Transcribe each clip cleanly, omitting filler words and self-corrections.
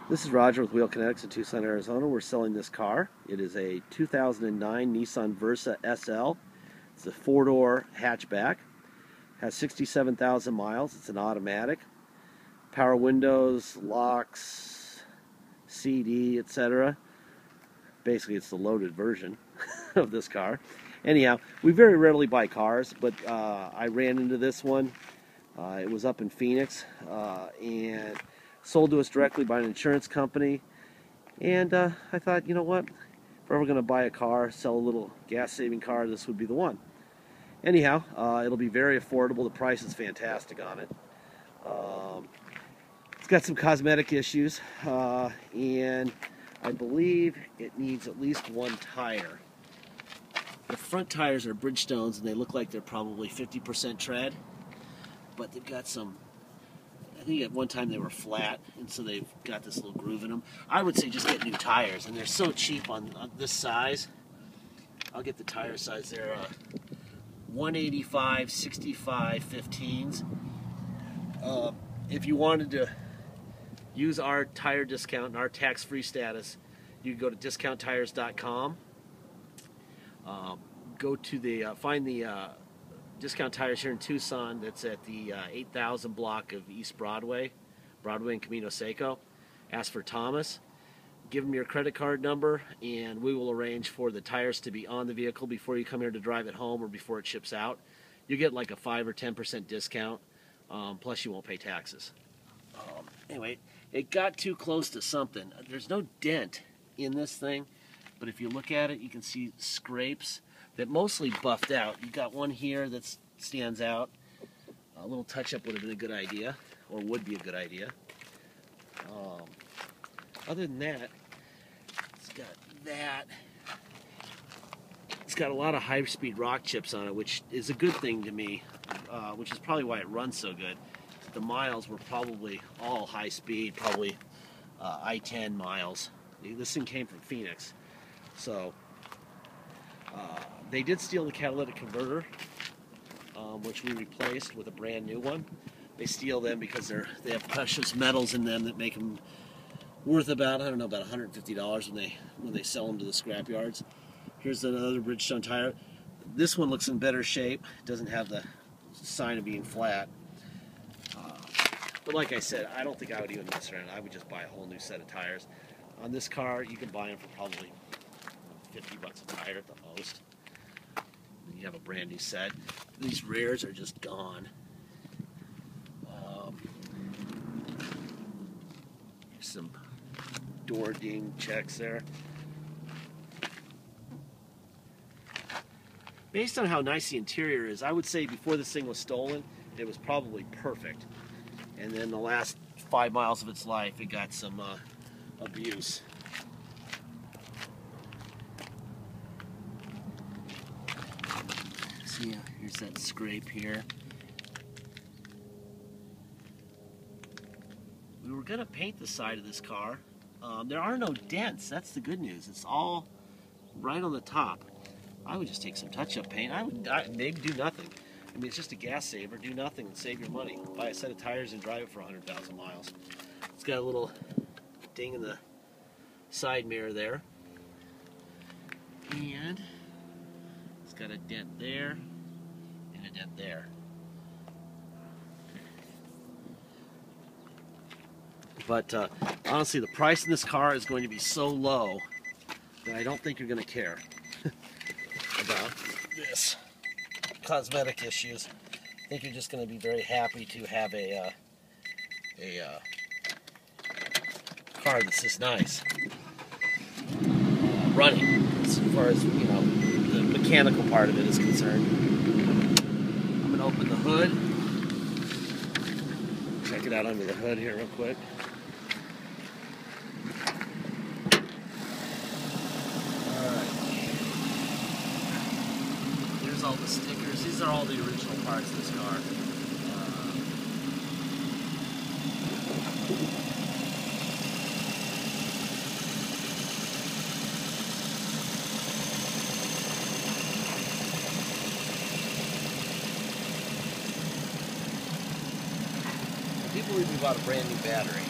This is Roger with Wheel Kinetics in Tucson, Arizona. We're selling this car. It is a 2009 Nissan Versa SL. It's a four-door hatchback. Has 67,000 miles. It's an automatic. Power windows, locks, CD, etc. Basically, it's the loaded version of this car. Anyhow, we very rarely buy cars, but I ran into this one. It was up in Phoenix, and sold to us directly by an insurance company. And I thought, you know what? If we're ever going to buy a car, sell a little gas-saving car, this would be the one. Anyhow, it'll be very affordable. The price is fantastic on it. It's got some cosmetic issues, and I believe it needs at least one tire. The front tires are Bridgestones, and they look like they're probably 50% tread, but they've got some, I think at one time they were flat, and so they've got this little groove in them. I would say just get new tires, and they're so cheap on this size. I'll get the tire size. They're 185, 65, 15s. If you wanted to use our tire discount and our tax-free status, you can go to discounttires.com. Go to the find the Discount Tires here in Tucson. That's at the 8000 block of East Broadway and Camino Seco. Ask for Thomas. Give him your credit card number, and we will arrange for the tires to be on the vehicle before you come here to drive it home or before it ships out. You get like a 5 or 10% discount, plus you won't pay taxes. Anyway, it got too close to something. There's no dent in this thing, but if you look at it, you can see scrapes that mostly buffed out. You got one here that stands out. A little touch-up would have been a good idea, or would be a good idea. Other than that, it's got that. It's got a lot of high-speed rock chips on it, which is a good thing to me, which is probably why it runs so good. The miles were probably all high-speed, probably I-10 miles. This thing came from Phoenix, so they did steal the catalytic converter, which we replaced with a brand new one. They steal them because they have precious metals in them that make them worth about, I don't know, about $150 when they sell them to the scrap yards. Here's another Bridgestone tire. This one looks in better shape. It doesn't have the sign of being flat. But like I said, I don't think I would even mess around. I would just buy a whole new set of tires. On this car, you can buy them for probably 50 bucks a tire at the most. And you have a brand new set. These rears are just gone. Here's some door ding checks there. Based on how nice the interior is, I would say before this thing was stolen, it was probably perfect. And then the last 5 miles of its life, it got some abuse. See, here's that scrape here. We were going to paint the side of this car. There are no dents. That's the good news. It's all right on the top. I would just take some touch-up paint. I would maybe do nothing. I mean, it's just a gas saver. Do nothing and save your money. Buy a set of tires and drive it for 100,000 miles. It's got a little ding in the side mirror there. And it's got a dent there and a dent there. But honestly, the price in this car is going to be so low that I don't think you're going to care about this cosmetic issues. I think you're just going to be very happy to have a car that's this nice running, as far as the mechanical part of it is concerned. I'm going to open the hood. Check it out under the hood here real quick. All the stickers. These are all the original parts of this car. I do believe we bought a brand new battery.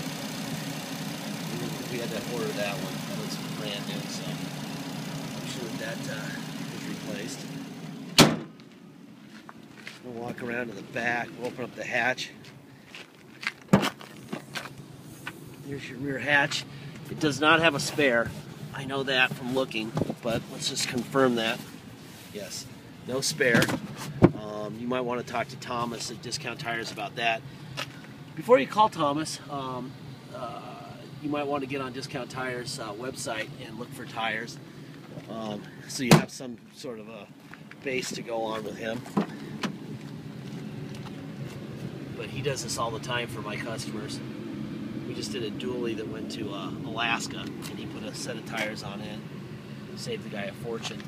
had to order that one. That looks brand new, so I'm sure that is replaced. We'll walk around to the back. We'll open up the hatch. There's your rear hatch. It does not have a spare. I know that from looking, but let's just confirm that. Yes, no spare. You might want to talk to Thomas at Discount Tires about that. Before you call Thomas, you might want to get on Discount Tires' website and look for tires, so you have some sort of a base to go on with him. But he does this all the time for my customers. We just did a dually that went to Alaska, and he put a set of tires on it, saved the guy a fortune.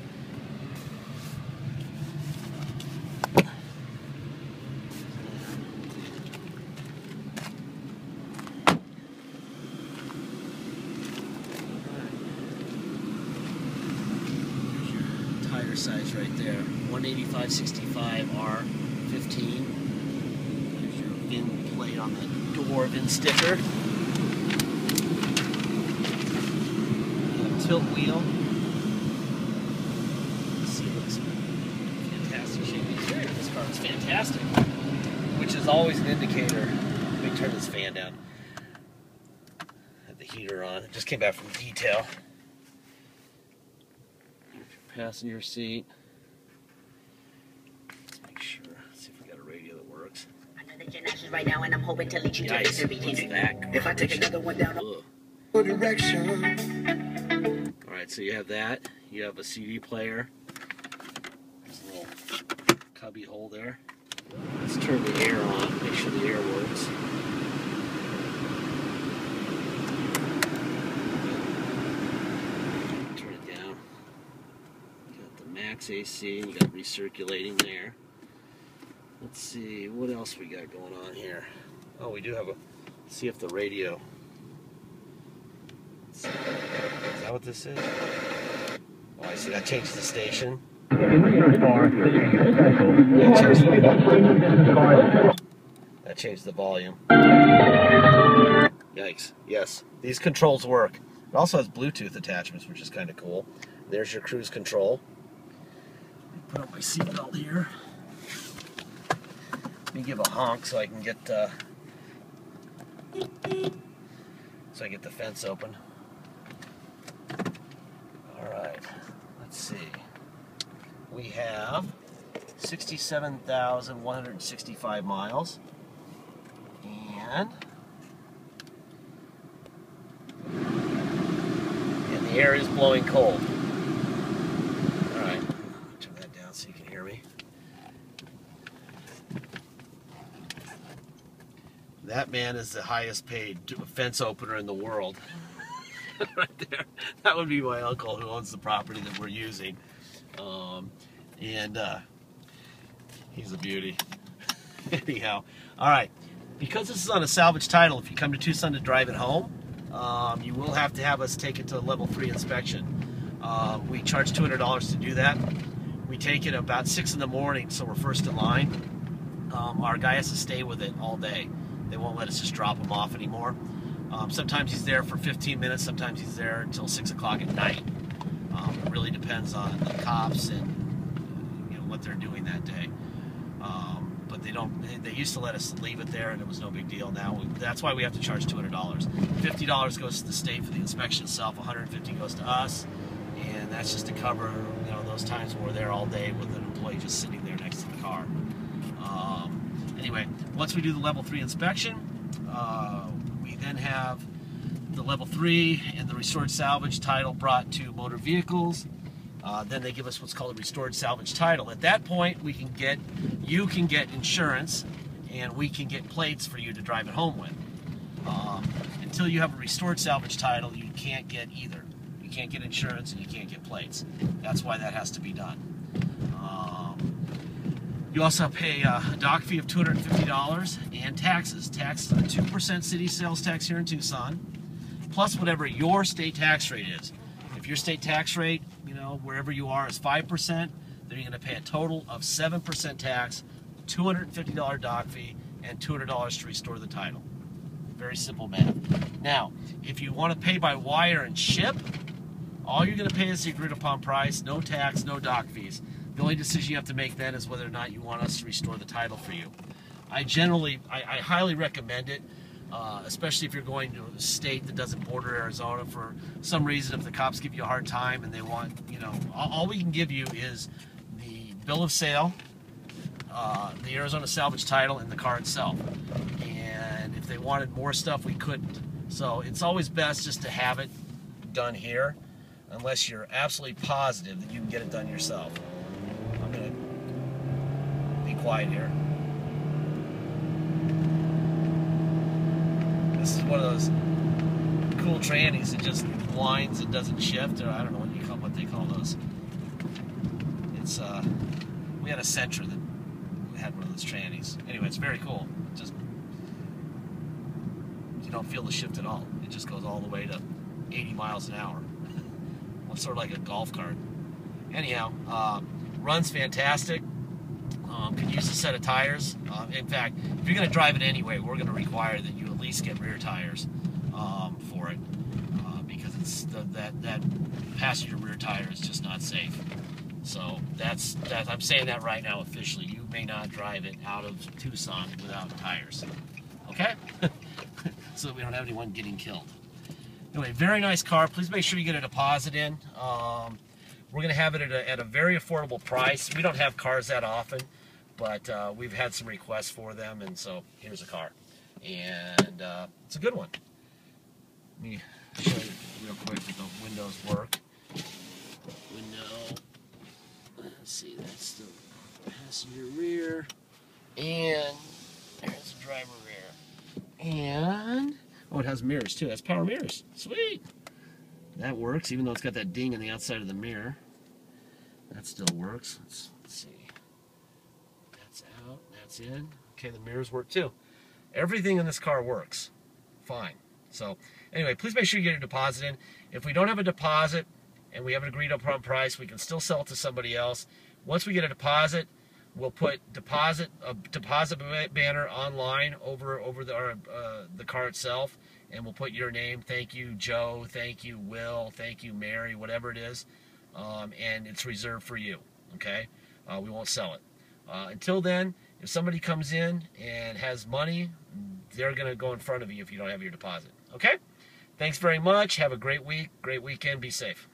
Tire size right there, 185/65 R15. There's your VIN plate on the door, VIN sticker. Tilt wheel. Let's see, it looks fantastic shape. The interior of this car is fantastic, which is always an indicator. Let me turn this fan down. Have the heater on. It just came back from detail. Passenger seat. Let's make sure. Let's see if we got a radio that works. Right now, and I'm hoping to lead you to victory. If I take another one down the direction. Alright, so you have that. You have a CD player. There's a little cubby hole there. Let's turn the air on, make sure the air works. Turn it down. You got the max AC, you got recirculating there. Let's see, what else we got going on here? Oh, we do have a, let's see if the radio, is that what this is? Oh, I see, that changed the station. That changed the volume. Yikes, yes, these controls work. It also has Bluetooth attachments, which is kind of cool. There's your cruise control. Put on my seatbelt here. Let me give a honk so I can get the fence open. All right, let's see. We have 67,165 miles, and the air is blowing cold. All right, turn that down so you can hear me. That man is the highest paid fence opener in the world. Right there. That would be my uncle who owns the property that we're using. He's a beauty. Anyhow, alright. Because this is on a salvage title, if you come to Tucson to drive it home, you will have to have us take it to a level 3 inspection. We charge $200 to do that. We take it about 6 in the morning, so we're first in line. Our guy has to stay with it all day. They won't let us just drop him off anymore. Sometimes he's there for 15 minutes, sometimes he's there until 6 o'clock at night. It really depends on the cops and what they're doing that day. But they used to let us leave it there and it was no big deal. Now, that's why we have to charge $200. $50 goes to the state for the inspection itself, $150 goes to us, and that's just to cover those times when we're there all day with an employee just sitting there next to the car. Anyway, once we do the level 3 inspection, we then have the level 3 and the restored salvage title brought to motor vehicles. Then they give us what's called a restored salvage title. At that point, you can get insurance, and we can get plates for you to drive it home with. Until you have a restored salvage title, you can't get either. You can't get insurance and you can't get plates. That's why that has to be done. You also pay a dock fee of $250 and taxes. Tax, a 2% city sales tax here in Tucson, plus whatever your state tax rate is. If your state tax rate, wherever you are, is 5%, then you're going to pay a total of 7% tax, $250 dock fee, and $200 to restore the title. Very simple math. Now, if you want to pay by wire and ship, all you're going to pay is the agreed upon price, no tax, no dock fees. The only decision you have to make then is whether or not you want us to restore the title for you. I highly recommend it, especially if you're going to a state that doesn't border Arizona. For some reason, if the cops give you a hard time and they want, all we can give you is the bill of sale, the Arizona salvage title, and the car itself. And if they wanted more stuff, we couldn't. So it's always best just to have it done here, unless you're absolutely positive that you can get it done yourself. I'm going to be quiet here. This is one of those cool trannies that just winds and doesn't shift, or I don't know what they call those. It's we had a Sentra that had one of those trannies. Anyway, it's very cool. Just you don't feel the shift at all. It just goes all the way to 80 miles an hour. It's sort of like a golf cart. Anyhow, runs fantastic. Could use a set of tires. In fact, if you're going to drive it anyway, we're going to require that you at least get rear tires for it, because it's that passenger rear tire is just not safe. So that's I'm saying that right now officially. You may not drive it out of Tucson without tires. Okay? So that we don't have anyone getting killed. Anyway, very nice car. Please make sure you get a deposit in. We're going to have it at a very affordable price. We don't have cars that often, but we've had some requests for them, and so here's a car. And it's a good one. Let me show you real quick that the windows work. Window. Let's see, that's the passenger rear. And there's the driver rear. And, oh, it has mirrors too. That's power mirrors. Sweet. That works, even though it's got that ding on the outside of the mirror. That still works. Let's see. That's out. That's in. Okay, the mirrors work too. Everything in this car works fine. So, anyway, please make sure you get a deposit in. If we don't have a deposit and we have an agreed upon price, we can still sell it to somebody else. Once we get a deposit, we'll put a deposit banner online over the car itself, and we'll put your name. Thank you, Joe. Thank you, Will. Thank you, Mary. Whatever it is, and it's reserved for you. Okay, we won't sell it. Until then, if somebody comes in and has money, they're going to go in front of you if you don't have your deposit. Okay? Thanks very much. Have a great week, great weekend. Be safe.